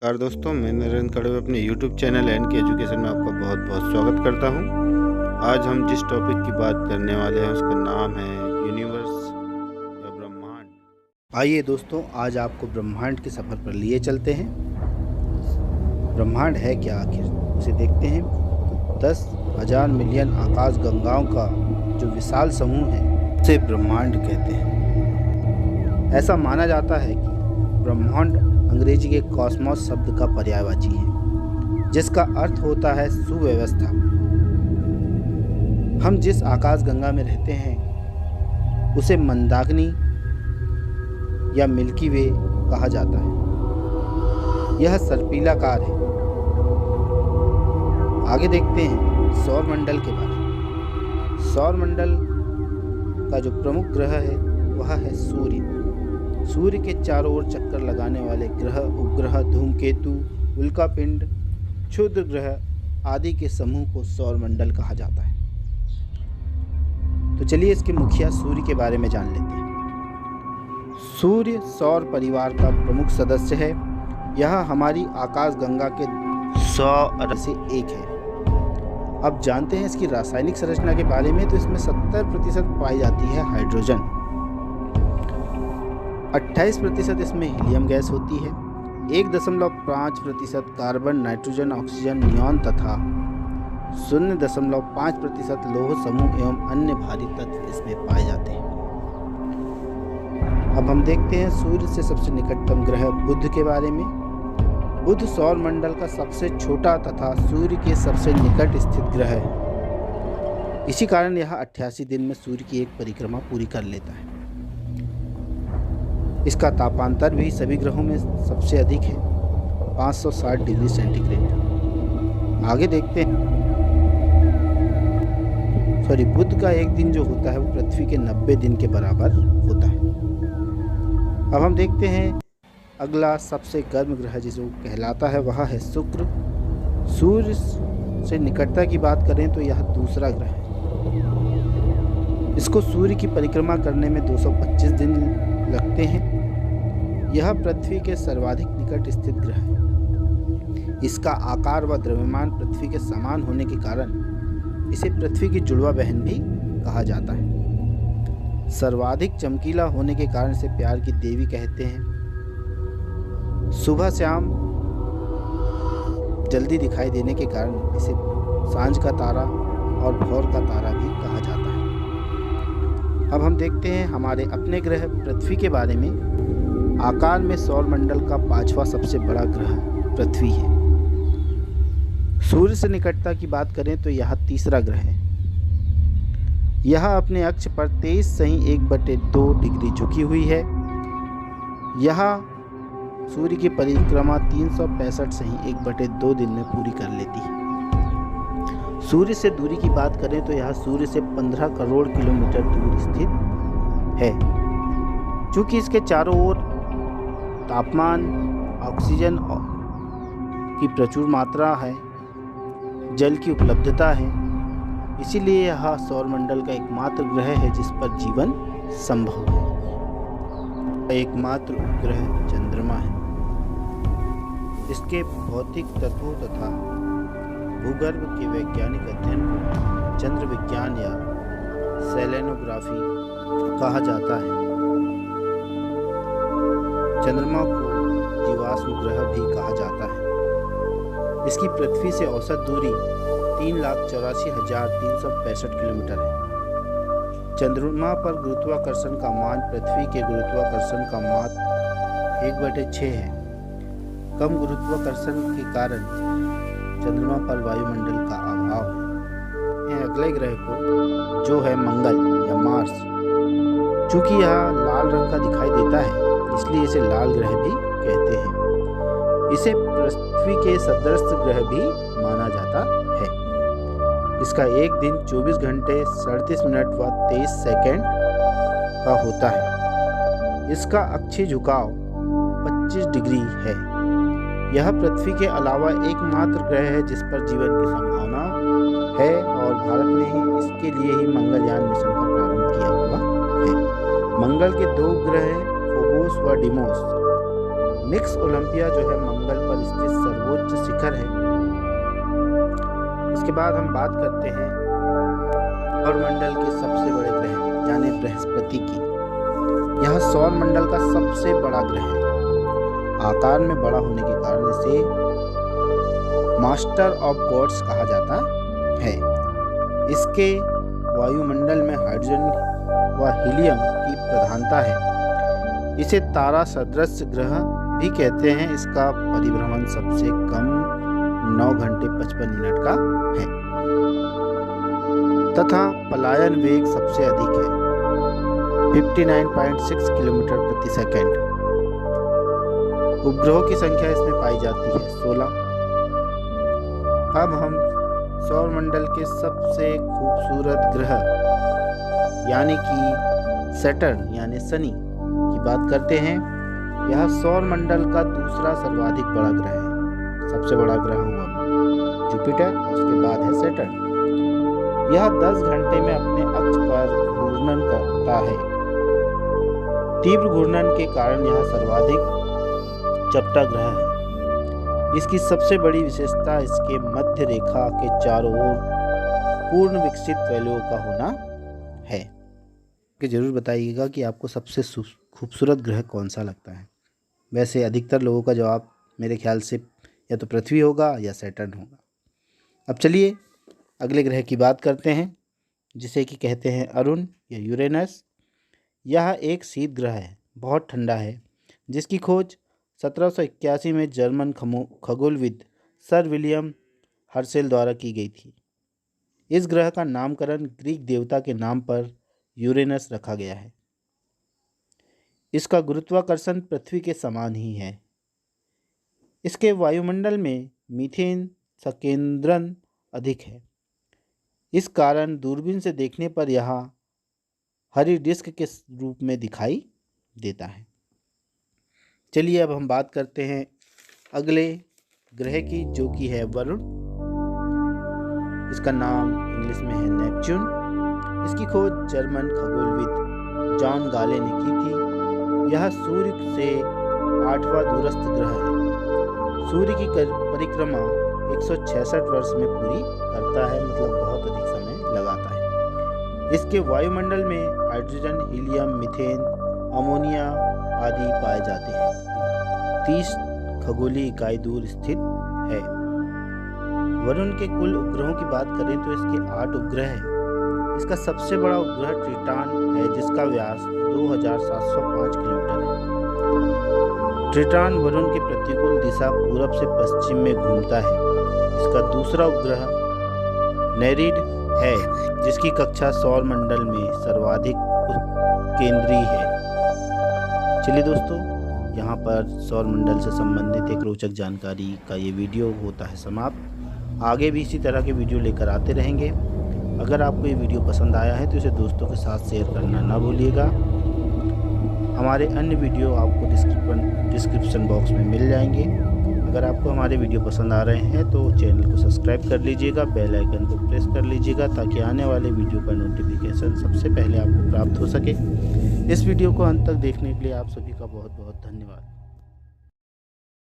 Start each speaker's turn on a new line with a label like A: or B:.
A: नमस्कार दोस्तों, मैं नरेंद्र खड़े अपने YouTube चैनल एन के एजुकेशन में आपका बहुत बहुत स्वागत करता हूं। आज हम जिस टॉपिक की बात करने वाले हैं उसका नाम है यूनिवर्स या ब्रह्मांड।
B: आइए दोस्तों, आज आपको ब्रह्मांड के सफ़र पर लिए चलते हैं। ब्रह्मांड है क्या आखिर, उसे देखते हैं। 10,000 मिलियन आकाश गंगाओं का जो विशाल समूह है उसे ब्रह्मांड कहते हैं। ऐसा माना जाता है कि ब्रह्मांड अंग्रेजी के कॉस्मोस शब्द का पर्यायवाची है, जिसका अर्थ होता है सुव्यवस्था। हम जिस आकाश गंगा में रहते हैं उसे मंदाकिनी या मिल्की वे कहा जाता है। यह सर्पिलाकार है। आगे देखते हैं सौर मंडल के बारे में। सौर मंडल का जो प्रमुख ग्रह है वह है सूर्य। सूर्य के चारों ओर चक्कर लगाने वाले ग्रह, उपग्रह, धूमकेतु, उल्कापिंड, क्षुद्र ग्रह आदि के समूह को सौर मंडल कहा जाता है। तो चलिए इसके मुखिया सूर्य के बारे में जान लेते हैं। सूर्य सौर परिवार का प्रमुख सदस्य है। यह हमारी आकाश गंगा के 100 अरब से एक है। अब जानते हैं इसकी रासायनिक संरचना के बारे में। तो इसमें 70% पाई जाती है हाइड्रोजन, 28% इसमें हीलियम गैस होती है, 1.5% कार्बन, नाइट्रोजन, ऑक्सीजन, नियॉन तथा 0.5% लौह समूह एवं अन्य भारी तत्व इसमें पाए जाते हैं। अब हम देखते हैं सूर्य से सबसे निकटतम ग्रह बुध के बारे में। बुध सौर मंडल का सबसे छोटा तथा सूर्य के सबसे निकट स्थित ग्रह है। इसी कारण यह 88 दिन में सूर्य की एक परिक्रमा पूरी कर लेता है। इसका तापांतर भी सभी ग्रहों में सबसे अधिक है, 560 डिग्री सेंटीग्रेड। आगे देखते हैं। बुध का एक दिन जो होता है वो पृथ्वी के 90 दिन के बराबर होता है। अब हम देखते हैं अगला सबसे गर्म ग्रह जिसे कहलाता है वह है शुक्र। सूर्य से निकटता की बात करें तो यह दूसरा ग्रह है। इसको सूर्य की परिक्रमा करने में 225 दिन लगते हैं। यह पृथ्वी के सर्वाधिक निकट स्थित ग्रह है। इसका आकार व द्रव्यमान पृथ्वी के समान होने के कारण इसे पृथ्वी की जुड़वा बहन भी कहा जाता है। सर्वाधिक चमकीला होने के कारण इसे प्यार की देवी कहते हैं। सुबह शाम जल्दी दिखाई देने के कारण इसे सांझ का तारा और भोर का तारा भी कहा जाता है। अब हम देखते हैं हमारे अपने ग्रह पृथ्वी के बारे में। आकार में सौर मंडल का 5वां सबसे बड़ा ग्रह पृथ्वी है। सूर्य से निकटता की बात करें तो यह तीसरा ग्रह है। यह अपने अक्ष पर 23.1/2 डिग्री झुकी हुई है। यह सूर्य की परिक्रमा 365.1/2 दिन में पूरी कर लेती है। सूर्य से दूरी की बात करें तो यह सूर्य से 15 करोड़ किलोमीटर दूर स्थित है। चूँकि इसके चारों ओर तापमान, ऑक्सीजन की प्रचुर मात्रा है, जल की उपलब्धता है, इसीलिए यह सौरमंडल का एकमात्र ग्रह है जिस पर जीवन संभव है। एकमात्र उपग्रह चंद्रमा है। इसके भौतिक तत्वों तथा भूगर्भ के वैज्ञानिक अध्ययन को चंद्र विज्ञान या सेलेनोग्राफी कहा जाता है। चंद्रमा को जीवाश्म ग्रह भी कहा जाता है। इसकी पृथ्वी से औसत दूरी 3,84,365 किलोमीटर है। चंद्रमा पर गुरुत्वाकर्षण का मान पृथ्वी के गुरुत्वाकर्षण का मान 1/6 है। कम गुरुत्वाकर्षण के कारण चंद्रमा पर वायुमंडल का अभाव है। अगले ग्रह को जो है मंगल या मार्स। चूँकि यह लाल रंग का दिखाई देता है इसलिए इसे लाल ग्रह भी कहते हैं। इसे पृथ्वी के सदृश ग्रह भी माना जाता है। इसका एक दिन 24 घंटे 37 मिनट व 23 सेकंड का होता है। इसका अक्षीय झुकाव 25 डिग्री है। यह पृथ्वी के अलावा एकमात्र ग्रह है जिस पर जीवन की संभावना है और भारत ने ही इसके लिए ही मंगलयान मिशन का प्रारंभ किया हुआ है। मंगल के 2 ग्रह हैं, फोबोस व डिमोस। निक्स ओलंपिया जो है मंगल पर स्थित इसके बाद हम बात करते हैं सौरमंडल के सबसे बड़े ग्रह यानी बृहस्पति की। यह सौरमंडल का सबसे बड़ा ग्रह है। आकार में बड़ा होने के कारण इसे मास्टर ऑफ गॉड्स कहा जाता है। इसके वायुमंडल में हाइड्रोजन व हीलियम की प्रधानता है। इसे तारा सदृश ग्रह भी कहते हैं। इसका परिभ्रमण सबसे कम 9 घंटे 55 मिनट का है तथा पलायन वेग सबसे अधिक है 59.6 किलोमीटर प्रति सेकंड। उपग्रहों की संख्या इसमें पाई जाती है 16। अब हम सौरमंडल के सबसे खूबसूरत ग्रह यानी कि सैटर्न यानी शनि की बात करते हैं। यह सौरमंडल का दूसरा सर्वाधिक बड़ा ग्रह है। सबसे बड़ा ग्रह हुआ जुपिटर और उसके बाद है सैटर्न। यह 10 घंटे में अपने अक्ष पर घूर्णन करता है। तीव्र घूर्णन के कारण यह सर्वाधिक चपटा ग्रह है। इसकी सबसे बड़ी विशेषता इसके मध्य रेखा के चारों ओर पूर्ण विकसित वलयों का होना है। कि जरूर बताइएगा कि आपको सबसे खूबसूरत ग्रह कौन सा लगता है। वैसे अधिकतर लोगों का जवाब मेरे ख्याल से या तो पृथ्वी होगा या सैटर्न होगा। अब चलिए अगले ग्रह की बात करते हैं जिसे कि कहते हैं अरुण या यूरेनस। यह एक शीत ग्रह है, बहुत ठंडा है, जिसकी खोज 1781 में जर्मन खगोलविद सर विलियम हर्शेल द्वारा की गई थी। इस ग्रह का नामकरण ग्रीक देवता के नाम पर यूरेनस रखा गया है। इसका गुरुत्वाकर्षण पृथ्वी के समान ही है। इसके वायुमंडल में मीथेन संकेंद्रण अधिक है। इस कारण दूरबीन से देखने पर यह हरी डिस्क के रूप में दिखाई देता है। चलिए अब हम बात करते हैं अगले ग्रह की जो कि है वरुण। इसका नाम इंग्लिश में है नेपच्यून। इसकी खोज जर्मन खगोलविद जॉन गाले ने की थी। यह सूर्य से 8वां दूरस्थ ग्रह है। सूर्य की परिक्रमा 166 वर्ष में पूरी करता है, मतलब बहुत अधिक समय लगाता है। इसके वायुमंडल में हाइड्रोजन, हीलियम, मीथेन, अमोनिया आदि पाए जाते हैं। 30 खगोलीय इकाई दूर स्थित है। वरुण के कुल उपग्रहों की बात करें तो इसके 8 उपग्रह हैं। इसका सबसे बड़ा उपग्रह ट्रिटॉन है जिसका व्यास 2705 किलोमीटर है। ट्रिटॉन वरुण की प्रतिकूल दिशा पूरब से पश्चिम में घूमता है। इसका दूसरा उपग्रह नेरिड है जिसकी कक्षा सौरमंडल में सर्वाधिक केंद्रीय है। चलिए दोस्तों, यहाँ पर सौरमंडल से संबंधित एक रोचक जानकारी का ये वीडियो होता है समाप्त। आगे भी इसी तरह के वीडियो लेकर आते रहेंगे। अगर आपको ये वीडियो पसंद आया है तो इसे दोस्तों के साथ शेयर करना ना भूलिएगा। हमारे अन्य वीडियो आपको डिस्क्रिप्शन बॉक्स में मिल जाएंगे। अगर आपको हमारे वीडियो पसंद आ रहे हैं तो चैनल को सब्सक्राइब कर लीजिएगा, बेल आइकन को प्रेस कर लीजिएगा ताकि आने वाले वीडियो का नोटिफिकेशन सबसे पहले आपको प्राप्त हो सके। इस वीडियो को अंत तक देखने के लिए आप सभी का बहुत बहुत धन्यवाद।